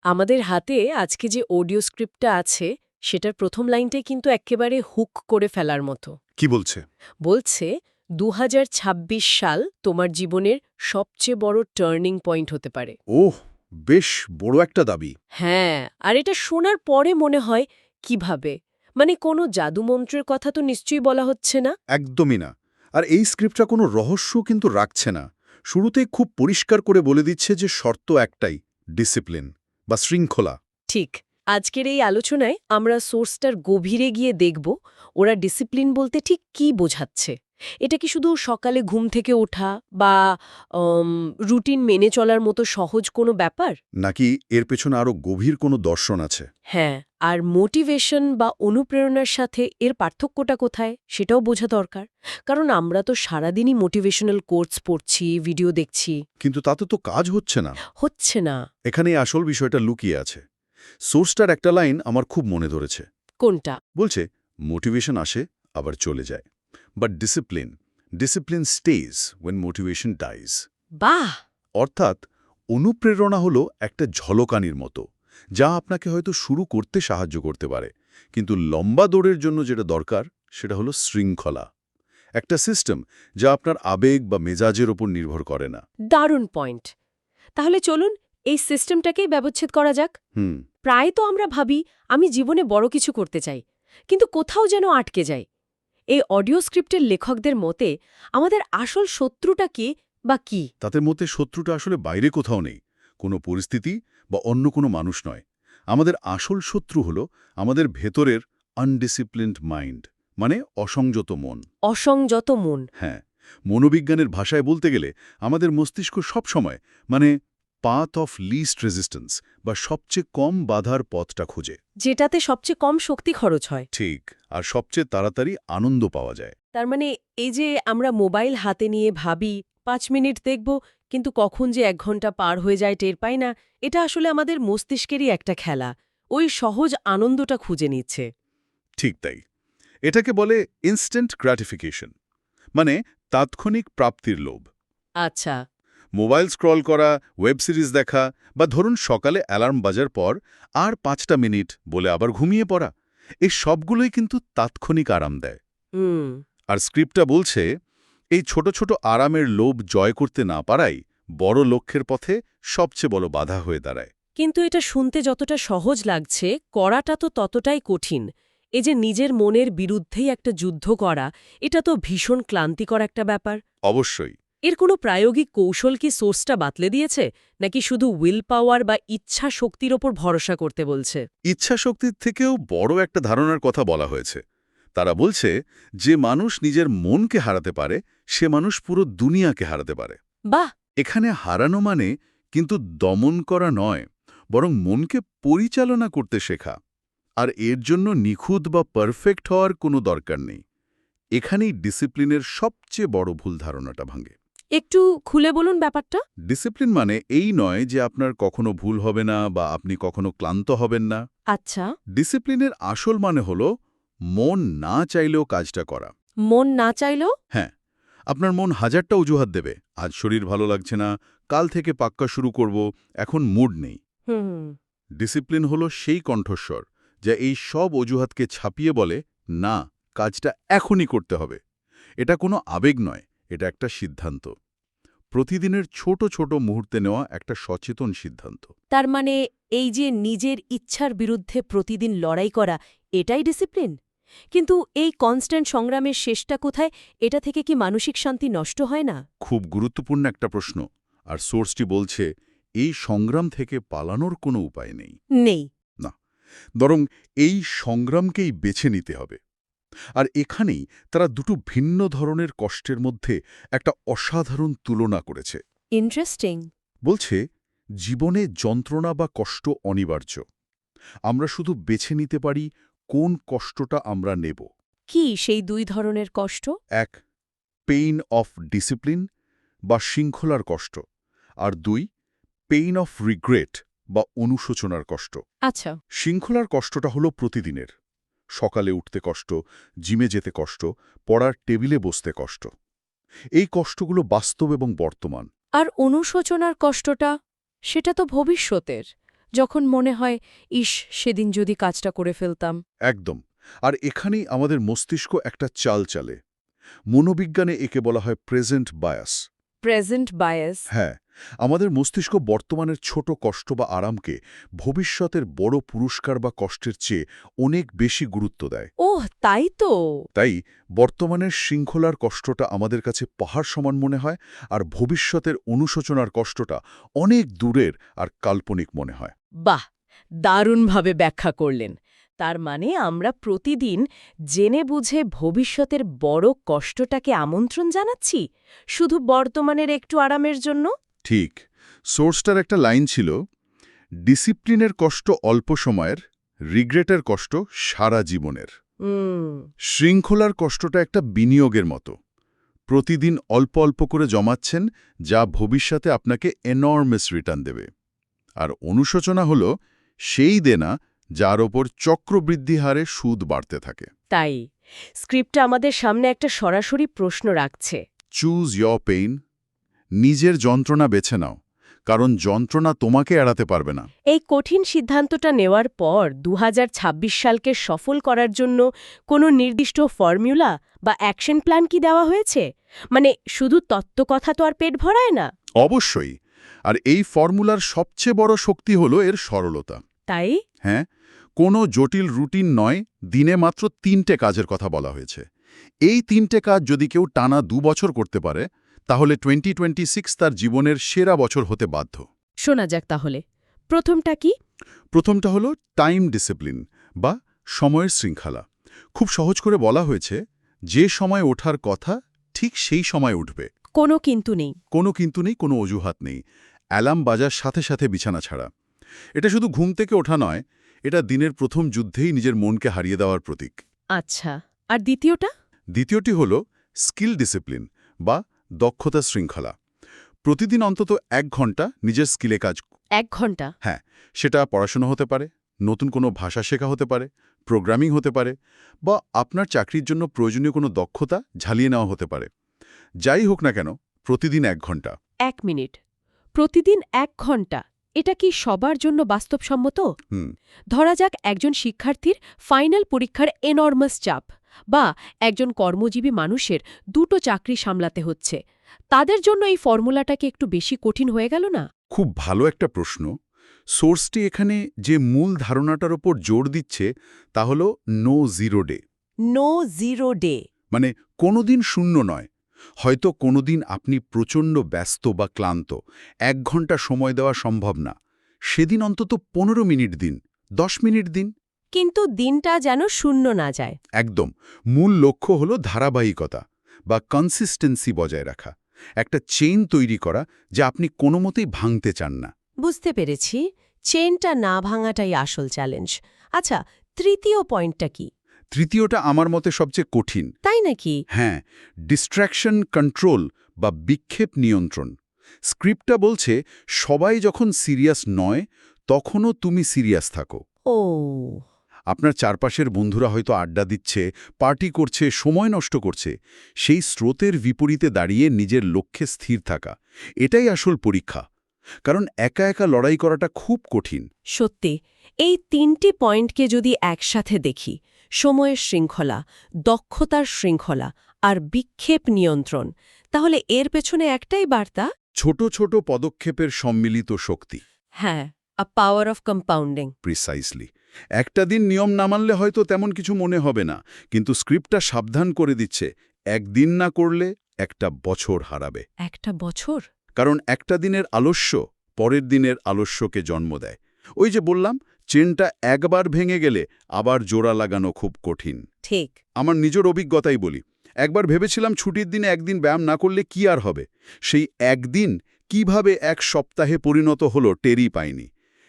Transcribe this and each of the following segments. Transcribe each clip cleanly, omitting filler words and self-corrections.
আমাদের হাতে আজকে যে অডিও স্ক্রিপ্টটা আছে সেটার প্রথম লাইনটাই কিন্তু একেবারে হুক করে ফেলার মতো। কি বলছে? বলছে ২০২৬ সাল তোমার জীবনের সবচেয়ে বড় টার্নিং পয়েন্ট হতে পারে। ওহ, বেশ বড় একটা দাবি। হ্যাঁ, আর এটা শোনার পরে মনে হয় কিভাবে, মানে কোনো জাদুমন্ত্রের কথা তো নিশ্চয়ই বলা হচ্ছে না। একদমই না। আর এই স্ক্রিপ্টটা কোনো রহস্য কিন্তু রাখছে না। শুরুতেই খুব পরিষ্কার করে বলে দিচ্ছে যে শর্ত একটাই, ডিসিপ্লিন বা শৃঙ্খলা। ঠিক, আজকের এই আলোচনায় আমরা সোর্সটার গভীরে গিয়ে দেখব ওরা ডিসিপ্লিন বলতে ঠিক কী বোঝাচ্ছে। এটা কি শুধু সকালে ঘুম থেকে ওঠা বা রুটিন মেনে চলার মতো সহজ কোনো ব্যাপার? নাকি এর পেছনে আরও গভীর কোনো দর্শন আছে? হ্যাঁ, আর মোটিভেশন বা অনুপ্রেরণার সাথে এর পার্থক্যটা কোথায় সেটাও বোঝা দরকার। কারণ আমরা তো সারাদিনই মোটিভেশনাল কোটস পড়ছি, ভিডিও দেখছি। কিন্তু তাতে তো কাজ হচ্ছে না। হচ্ছে না। এখানেই আসল বিষয়টা লুকিয়ে আছে। সোর্সটার একটা লাইন আমার খুব মনে ধরেছে। কোনটা? বলছে, মোটিভেশন আসে আবার চলে যায়, but discipline stays when motivation dies. বাহ! অর্থাৎ অনুপ্রেরণা হলো একটা ঝলকানির মতো, যা আপনাকে হয়তো শুরু করতে সাহায্য করতে পারে, কিন্তু লম্বা দৌড়ের জন্য যেটা দরকার সেটা হলো শৃঙ্খলা, একটা সিস্টেম যা আপনার আবেগ বা মেজাজের ওপর নির্ভর করে না। দারুণ পয়েন্ট। তাহলে চলুন এই সিস্টেমটাকেই ব্যবচ্ছেদ করা যাক। হুম। প্রায় তো আমরা ভাবি আমি জীবনে বড় কিছু করতে চাই, কিন্তু কোথাও যেন আটকে যাই। এই অডিও স্ক্রিপ্টের লেখকদের মতে আমাদের আসল শত্রুটা কি বা কি? তাদের মতে শত্রুটা আসলে বাইরে কোথাও নেই, কোনো পরিস্থিতি বা অন্য কোনো মানুষ নয়। আমাদের আসল শত্রু হলো আমাদের ভেতরের আনডিসিপ্লিনড মাইন্ড, মানে অসংযত মন। অসংযত মন। হ্যাঁ, মনোবিজ্ঞানের ভাষায় বলতে গেলে আমাদের মস্তিষ্ক সবসময় মানে পাথ অফ লিস্ট রেজিস্ট্যান্স বা সবচেয়ে কম বাধার পথটা খোঁজে। যেটাতে সবচেয়ে কম শক্তি খরচ হয়। ঠিক, আর সবচেয়ে তাড়াতাড়ি আনন্দ পাওয়া যায়। তার মানে এই যে আমরা মোবাইল হাতে নিয়ে ভাবি ৫ মিনিট দেখব, কিন্তু কখন যে ১ ঘন্টা পার হয়ে যায় টের পাই না, এটা আসলে আমাদের মস্তিষ্কেরই একটা খেলা। ওই সহজ আনন্দটা খুঁজে নিচ্ছে। ঠিক তাই। এটাকে বলে ইনস্ট্যান্ট গ্র্যাটিফিকেশন, মানে তাৎক্ষণিক প্রাপ্তির লোভ। আচ্ছা। মোবাইল স্ক্রল করা, ওয়েব সিরিজ দেখা, বা ধরুন সকালে অ্যালার্ম বাজার পর আর ৫টা মিনিট বলে আবার ঘুমিয়ে পড়া, এই সবগুলোই কিন্তু তাৎক্ষণিক আরাম দেয়। হুম। আর স্ক্রিপ্টটা বলছে, এই ছোট ছোট আরামের লোভ জয় করতে না পারাই বড় লক্ষ্যের পথে সবচেয়ে বড় বাধা হয়ে দাঁড়ায়। কিন্তু এটা শুনতে যতটা সহজ লাগছে, করাটা তো ততটাই কঠিন। এই যে নিজের মনের বিরুদ্ধেই একটা যুদ্ধ করা, এটা তো ভীষণ ক্লান্তিকর একটা ব্যাপার। অবশ্যই। এর কোনো প্রায়োগিক কৌশল কি সোর্সটা বাতলে দিয়েছে, নাকি শুধু উইল পাওয়ার বা ইচ্ছা শক্তির ওপর ভরসা করতে বলছে? ইচ্ছাশক্তির থেকেও বড় একটা ধারণার কথা বলা হয়েছে। তারা বলছে, যে মানুষ নিজের মনকে হারাতে পারে সে মানুষ পুরো দুনিয়াকে হারাতে পারে। বাহ! এখানে হারানো মানে কিন্তু দমন করা নয়, বরং মনকে পরিচালনা করতে শেখা। আর এর জন্য নিখুঁত বা পারফেক্ট হওয়ার কোনো দরকার নেই। এখানেই ডিসিপ্লিনের সবচেয়ে বড় ভুল ধারণাটা ভাঙে। একটু খুলে বলুন ব্যাপারটা। ডিসিপ্লিন মানে এই নয় যে আপনার কখনো ভুল হবে না বা আপনি কখনো ক্লান্ত হবেন না। আচ্ছা। ডিসিপ্লিনের আসল মানে হলো মন না চাইলেও কাজটা করা। মন না চাইলেও? হ্যাঁ, আপনার মন হাজারটা অজুহাত দেবে, আজ শরীর ভালো লাগছে না, কাল থেকে পাক্কা শুরু করব, এখন মুড নেই। হুম। ডিসিপ্লিন হলো সেই কণ্ঠস্বর যা এই সব অজুহাতকে ছাপিয়ে বলে, না, কাজটা এখনই করতে হবে। এটা কোনো আবেগ নয়, এটা একটা সিদ্ধান্ত। প্রতিদিনের ছোট ছোট মুহূর্তে নেওয়া একটা সচেতন সিদ্ধান্ত। তার মানে এই যে নিজের ইচ্ছার বিরুদ্ধে প্রতিদিন লড়াই করা, এটাই ডিসিপ্লিন? কিন্তু এই কনস্ট্যান্ট সংগ্রামের শেষটা কোথায়? এটা থেকে কি মানসিক শান্তি নষ্ট হয় না? খুব গুরুত্বপূর্ণ একটা প্রশ্ন। আর সোর্সটি বলছে, এই সংগ্রাম থেকে পালানোর কোনো উপায় নেই। নেই। না, বরং এই সংগ্রামকেই বেছে নিতে হবে। আর এখানেই তারা দুটো ভিন্ন ধরনের কষ্টের মধ্যে একটা অসাধারণ তুলনা করেছে। ইন্টারেস্টিং। বলছে, জীবনে যন্ত্রণা বা কষ্ট অনিবার্য, আমরা শুধু বেছে নিতে পারি কোন কষ্টটা আমরা নেব। কি সেই ২ ধরনের কষ্ট? এক, পেইন অফ ডিসিপ্লিন বা শৃঙ্খলার কষ্ট, আর ২, পেইন অফ রিগ্রেট বা অনুশোচনার কষ্ট। আচ্ছা। শৃঙ্খলার কষ্টটা হলো প্রতিদিনের, সকালে উঠতে কষ্ট, জিমে যেতে কষ্ট, পড়ার টেবিলে বসতে কষ্ট। এই কষ্টগুলো বাস্তব এবং বর্তমান। আর অনুশোচনার কষ্টটা? সেটা তো ভবিষ্যতের। যখন মনে হয় ইস সেদিন যদি কাজটা করে ফেলতাম। একদম। আর এখানেই আমাদের মস্তিষ্ক একটা চাল চালে। মনোবিজ্ঞানে একে বলা হয় প্রেজেন্ট বায়াস। Present bias. হ্যাঁ, আমাদের মস্তিষ্ক বর্তমানের ছোট কষ্ট বা আরামকে ভবিষ্যতের বড় পুরস্কার বা কষ্টের চেয়ে অনেক বেশি গুরুত্ব দেয়। ওহ তাই তো। তাই বর্তমানের শৃঙ্খলার কষ্টটা আমাদের কাছে পাহাড় সমান মনে হয়, আর ভবিষ্যতের অনুশোচনার কষ্টটা অনেক দূরের আর কাল্পনিক মনে হয়। বাহ, দারুণভাবে ব্যাখ্যা করলেন। তার মানে আমরা প্রতিদিন জেনে বুঝে ভবিষ্যতের বড় কষ্টটাকে আমন্ত্রণ জানাচ্ছি, শুধু বর্তমানের একটু আরামের জন্য। ঠিক। সোর্সটার একটা লাইন ছিল, ডিসিপ্লিনের কষ্ট অল্প সময়ের, রিগ্রেটের কষ্ট সারা জীবনের। শৃঙ্খলার কষ্টটা একটা বিনিয়োগের মতো। প্রতিদিন অল্প অল্প করে জমাচ্ছেন, যা ভবিষ্যতে আপনাকে এনর্মাস রিটার্ন দেবে। আর অনুশোচনা হল সেই দেনা যার ওপর চক্রবৃদ্ধি হারে সুদ বাড়তে থাকে। তাই স্ক্রিপ্টটা আমাদের সামনে একটা সরাসরি প্রশ্ন রাখছে। Choose year pain. নিজের যন্ত্রণা বেছে নাও, কারণ যন্ত্রণা তোমাকে এড়াতে পারবে না। এই কঠিন সিদ্ধান্তটা নেওয়ার পর ২০২৬ সালকে সফল করার জন্য কোনো নির্দিষ্ট ফর্মুলা বা অ্যাকশন প্ল্যান কি দেওয়া হয়েছে? মানে শুধু তত্ত্বকথা তো আর পেট ভরায় না। অবশ্যই। আর এই ফর্মুলার সবচেয়ে বড় শক্তি হল এর সরলতা। তাই হ্যাঁ, কোনো জটিল রুটিন নয়, দিনে মাত্র ৩টে কাজের কথা বলা হয়েছে। এই ৩টে কাজ যদি কেউ টানা ২ বছর করতে পারে, তাহলে 2026 তার জীবনের সেরা বছর হতে বাধ্য। শোনা যাক তাহলে। প্রথমটা কি? প্রথমটা হলো টাইম ডিসিপ্লিন বা সময়ের শৃঙ্খলা। খুব সহজ করে বলা হয়েছে, যে সময় ওঠার কথা ঠিক সেই সময় উঠবে। কোনো কিন্তু নেই। কোনো কিন্তু নেই, কোনো অজুহাত নেই। অ্যালার্ম বাজার সাথে সাথে বিছানা ছাড়া। এটা শুধু ঘুম থেকে ওঠা নয়, এটা দিনের প্রথম যুদ্ধেই নিজের মনকে হারিয়ে দেওয়ার প্রতীক। আচ্ছা, আর দ্বিতীয়টা? দ্বিতীয়টি হল স্কিল ডিসিপ্লিন বা দক্ষতা শৃঙ্খলা। প্রতিদিন অন্তত ১ ঘন্টা নিজের স্কিলে কাজ। ১ ঘন্টা? হ্যাঁ, সেটা পড়াশোনা হতে পারে, নতুন কোনো ভাষা শেখা হতে পারে, প্রোগ্রামিং হতে পারে, বা আপনার চাকরির জন্য প্রয়োজনীয় কোনো দক্ষতা ঝালিয়ে নেওয়া হতে পারে। যাই হোক না কেন, প্রতিদিন ১ ঘন্টা। ১ মিনিট। প্রতিদিন ১ ঘন্টা। এটা কি সবার জন্য বাস্তবসম্মত? হুম। ধরা যাক একজন শিক্ষার্থীর ফাইনাল পরীক্ষার এনর্মাস চাপ, বা একজন কর্মজীবী মানুষের ২টো চাকরি সামলাতে হচ্ছে। তাদের জন্য এই ফর্মুলাটা কি একটু বেশি কঠিন হয়ে গেল না? খুব ভালো একটা প্রশ্ন। সোর্সটি এখানে যে মূল ধারণাটার ওপর জোর দিচ্ছে তা হল no zero day. No zero day. মানে কোনোদিন শূন্য নয়। হয়তো কোনোদিন আপনি প্রচণ্ড ব্যস্ত বা ক্লান্ত, ১ ঘন্টা সময় দেওয়া সম্ভব না। সেদিন অন্তত ১৫ মিনিট দিন, ১০ মিনিট দিন। কিন্তু দিনটা যেন শূন্য না যায়। একদম। মূল লক্ষ্য হল ধারাবাহিকতা বা কনসিস্টেন্সি বজায় রাখা, একটা চেইন তৈরি করা যা আপনি কোনো মতেই ভাঙতে চান না। বুঝতে পেরেছি, চেনটা না ভাঙাটাই আসল চ্যালেঞ্জ। আচ্ছা, তৃতীয় পয়েন্টটা কি? তৃতীয়টা আমার মতে সবচেয়ে কঠিন। তাই নাকি? হ্যাঁ, ডিস্ট্র্যাকশন কন্ট্রোল বা বিক্ষেপ নিয়ন্ত্রণ। স্ক্রিপ্টটা বলছে, সবাই যখন সিরিয়াস নয়, তখনও তুমি সিরিয়াস থাকো। ও। আপনার চারপাশের বন্ধুরা হয়তো আড্ডা দিচ্ছে, পার্টি করছে, সময় নষ্ট করছে। সেই স্রোতের বিপরীতে দাঁড়িয়ে নিজের লক্ষ্যে স্থির থাকা, এটাই আসল পরীক্ষা। কারণ একা একা লড়াই করাটা খুব কঠিন। সত্যি, এই ৩টি পয়েন্টকে যদি একসাথে দেখি, সময়ের শৃঙ্খলা, দক্ষতার শৃঙ্খলা আর বিক্ষেপ নিয়ন্ত্রণ, তাহলে এর পেছনে একটাই বার্তা। ছোট ছোট পদক্ষেপের সম্মিলিত শক্তি। হ্যাঁ, আ পাওয়ার অফ কম্পাউন্ডিং। প্রিসাইসলি। একটা দিন নিয়ম না মানলে হয়তো তেমন কিছু মনে হবে না, কিন্তু স্ক্রিপ্টটা সাবধান করে দিচ্ছে, একদিন না করলে একটা বছর হারাবে। একটা বছর? কারণ একটা দিনের আলস্য পরের দিনের আলস্যকে জন্ম দেয়। ওই যে বললাম, চেনটা একবার ভেঙে গেলে আবার জোড়া লাগানো খুব কঠিন। ঠিক। আমার নিজের অভিজ্ঞতাই বলি, একবার ভেবেছিলাম ছুটির দিনে একদিন ব্যায়াম না করলে কি আর হবে। সেই একদিন কিভাবে ১ সপ্তাহে পরিণত হলো টেরই পাইনি।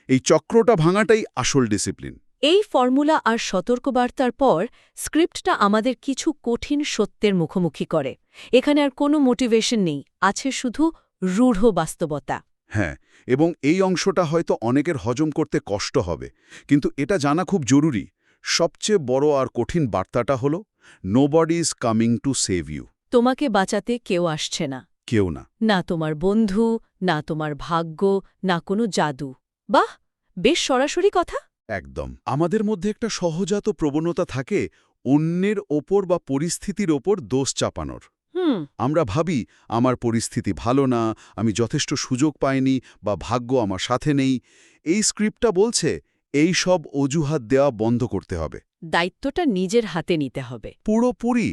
এই চক্রটা ভাঙাটাই আসল ডিসিপ্লিন। এই ফর্মুলা আর সতর্কবার্তার পর স্ক্রিপ্টটা আমাদের কিছু কঠিন সত্যের মুখোমুখি করে। এখানে আর কোনো মোটিভেশন নেই, আছে শুধু রূঢ় বাস্তবতা। হ্যাঁ, এবং এই অংশটা হয়তো অনেকের হজম করতে কষ্ট হবে, কিন্তু এটা জানা খুব জরুরি। সবচেয়ে বড় আর কঠিন বার্তাটা হলো, nobody is coming to save you. তোমাকে বাঁচাতে কেউ আসছে না। কেউ না। না তোমার বন্ধু, না তোমার ভাগ্য, না কোনো জাদু। বাহ, বেশ সরাসরি কথা। একদম। আমাদের মধ্যে একটা সহজাত প্রবণতা থাকে অন্যের ওপর বা পরিস্থিতির ওপর দোষ চাপানোর। আমরা ভাবি আমার পরিস্থিতি ভালো না, আমি যথেষ্ট সুযোগ পাইনি বা ভাগ্য আমার সাথে নেই। এই স্ক্রিপ্টটা বলছে এই সব অজুহাত দেওয়া বন্ধ করতে হবে। দায়িত্বটা নিজের হাতে নিতে হবে। পুরোপুরি।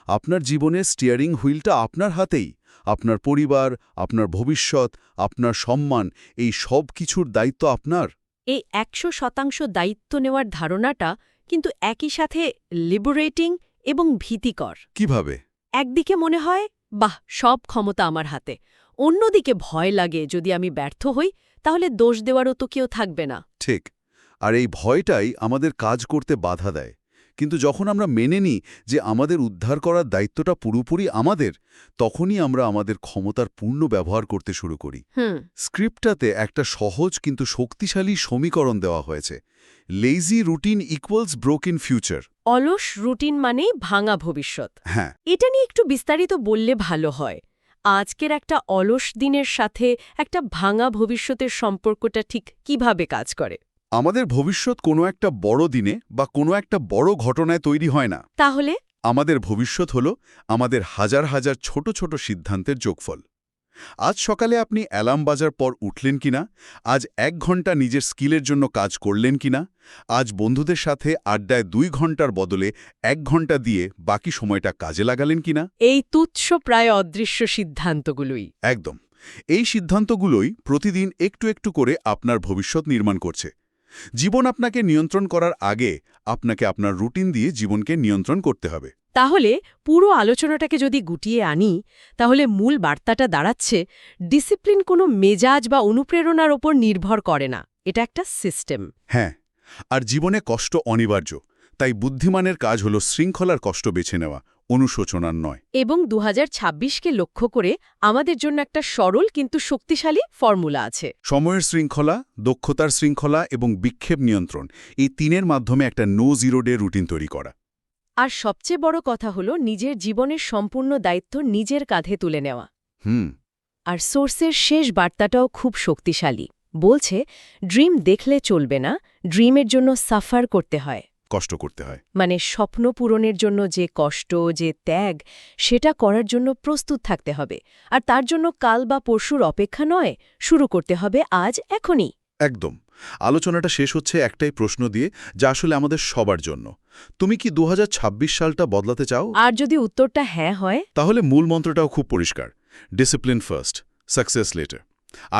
আপনার জীবনের স্টিয়ারিং হুইলটা আপনার হাতেই। আপনার পরিবার, আপনার ভবিষ্যৎ, আপনার সম্মান, এই সব কিছুর দায়িত্ব আপনার। এই ১০০% দায়িত্ব নেওয়ার ধারণাটা কিন্তু একই সাথে লিবারেটিং এবং ভীতিকর। কিভাবে? একদিকে মনে হয় বাহ, সব ক্ষমতা আমার হাতে, অন্যদিকে ভয় লাগে যদি আমি ব্যর্থ হই তাহলে দোষ দেওয়ারও তো কেউ থাকবে না। ঠিক। আর এই ভয়টাই আমাদের কাজ করতে বাধা দেয়। কিন্তু যখন আমরা মেনে নিই যে আমাদের উদ্ধার করার দায়িত্বটা পুরোপুরি আমাদের, তখনই আমরা আমাদের ক্ষমতার পূর্ণ ব্যবহার করতে শুরু করি। স্ক্রিপ্টটাতে একটা সহজ কিন্তু শক্তিশালী সমীকরণ দেওয়া হয়েছে। Lazy routine equals broken future. অলস রুটিন মানেই ভাঙা ভবিষ্যৎ। হ্যাঁ, এটা নিয়ে একটু বিস্তারিত বললে ভালো হয়। আজকের একটা অলস দিনের সাথে একটা ভাঙা ভবিষ্যতের সম্পর্কটা ঠিক কিভাবে কাজ করে? আমাদের ভবিষ্যৎ কোনো একটা বড় দিনে বা কোনো একটা বড় ঘটনায় তৈরি হয় না। তাহলে আমাদের ভবিষ্যৎ হল আমাদের হাজার হাজার ছোট ছোট সিদ্ধান্তের যোগফল। আজ সকালে আপনি অ্যালার্ম বাজার পর উঠলেন কিনা, আজ ১ ঘন্টা নিজের স্কিলের জন্য কাজ করলেন কিনা, আজ বন্ধুদের সাথে আড্ডায় ২ ঘন্টার বদলে ১ ঘন্টা দিয়ে বাকি সময়টা কাজে লাগালেন কিনা। এই তুচ্ছ প্রায় অদৃশ্য সিদ্ধান্তগুলোই একদম। এই সিদ্ধান্তগুলোই প্রতিদিন একটু একটু করে আপনার ভবিষ্যৎ নির্মাণ করছে। জীবন আপনাকে নিয়ন্ত্রণ করার আগে আপনাকে আপনার রুটিন দিয়ে জীবনকে নিয়ন্ত্রণ করতে হবে। তাহলে পুরো আলোচনাটাকে যদি গুটিয়ে আনি, তাহলে মূল বার্তাটা দাঁড়াচ্ছে ডিসিপ্লিন কোনো মেজাজ বা অনুপ্রেরণার ওপর নির্ভর করে না, এটা একটা সিস্টেম। হ্যাঁ, আর জীবনে কষ্ট অনিবার্য, তাই বুদ্ধিমানের কাজ হল শৃঙ্খলার কষ্ট বেছে নেওয়া, অনুশোচনার নয়। এবং ২০২৬কে লক্ষ্য করে আমাদের জন্য একটা সরল কিন্তু শক্তিশালী ফর্মুলা আছে। সময়ের শৃঙ্খলা, দক্ষতার শৃঙ্খলা এবং বিক্ষেপ নিয়ন্ত্রণ, এই তিনের মাধ্যমে একটা নো জিরো ডে রুটিন তৈরি করা। আর সবচেয়ে বড় কথা হলো নিজের জীবনের সম্পূর্ণ দায়িত্ব নিজের কাঁধে তুলে নেওয়া। আর সোর্সের শেষ বার্তাটাও খুব শক্তিশালী। বলছে ড্রিম দেখলে চলবে না, ড্রিমের জন্য সাফার করতে হয়। কষ্ট করতে হয়। মানে স্বপ্ন পূরণের জন্য যে কষ্ট, যে ত্যাগ, সেটা করার জন্য প্রস্তুত থাকতে হবে। আর তার জন্য কাল বা পরশুর অপেক্ষা নয়, শুরু করতে হবে আজ, এখনই। একদম। আলোচনাটা শেষ হচ্ছে একটাই প্রশ্ন দিয়ে, যা আসলে আমাদের সবার জন্য। তুমি কি ২০২৬ সালটা বদলাতে চাও? আর যদি উত্তরটা হ্যাঁ হয়, তাহলে মূল মন্ত্রটাও খুব পরিষ্কার। Discipline first, success letter.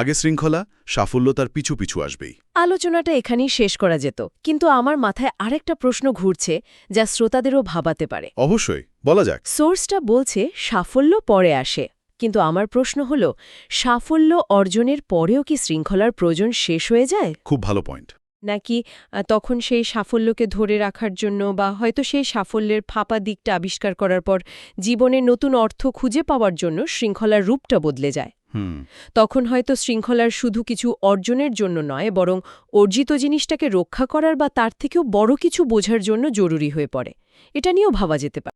আগে শৃঙ্খলা, সাফল্য তার পিছু পিছু আসবেই। আলোচনাটা এখানেই শেষ করা যেত, কিন্তু আমার মাথায় আরেকটা প্রশ্ন ঘুরছে যা শ্রোতাদেরও ভাবাতে পারে। অবশ্যই, বলা যাক। সোর্সটা বলছে সাফল্য পরে আসে, কিন্তু আমার প্রশ্ন হল সাফল্য অর্জনের পরেও কি শৃঙ্খলার প্রয়োজন শেষ হয়ে যায়? খুব ভালো পয়েন্ট। নাকি তখন সেই সাফল্যকে ধরে রাখার জন্য বা হয়তো সেই সাফল্যের ফাঁপা দিকটা আবিষ্কার করার পর জীবনে নতুন অর্থ খুঁজে পাওয়ার জন্য শৃঙ্খলার রূপটা বদলে যায়? তখন হয়তো শৃঙ্খলার শুধু কিছু অর্জনের জন্য নয়, বরং অর্জিত জিনিসটাকে রক্ষা করার বা তার থেকেও বড় কিছু বোঝার জন্য জরুরি হয়ে পড়ে। এটা নিয়েও ভাবা যেতে পারে।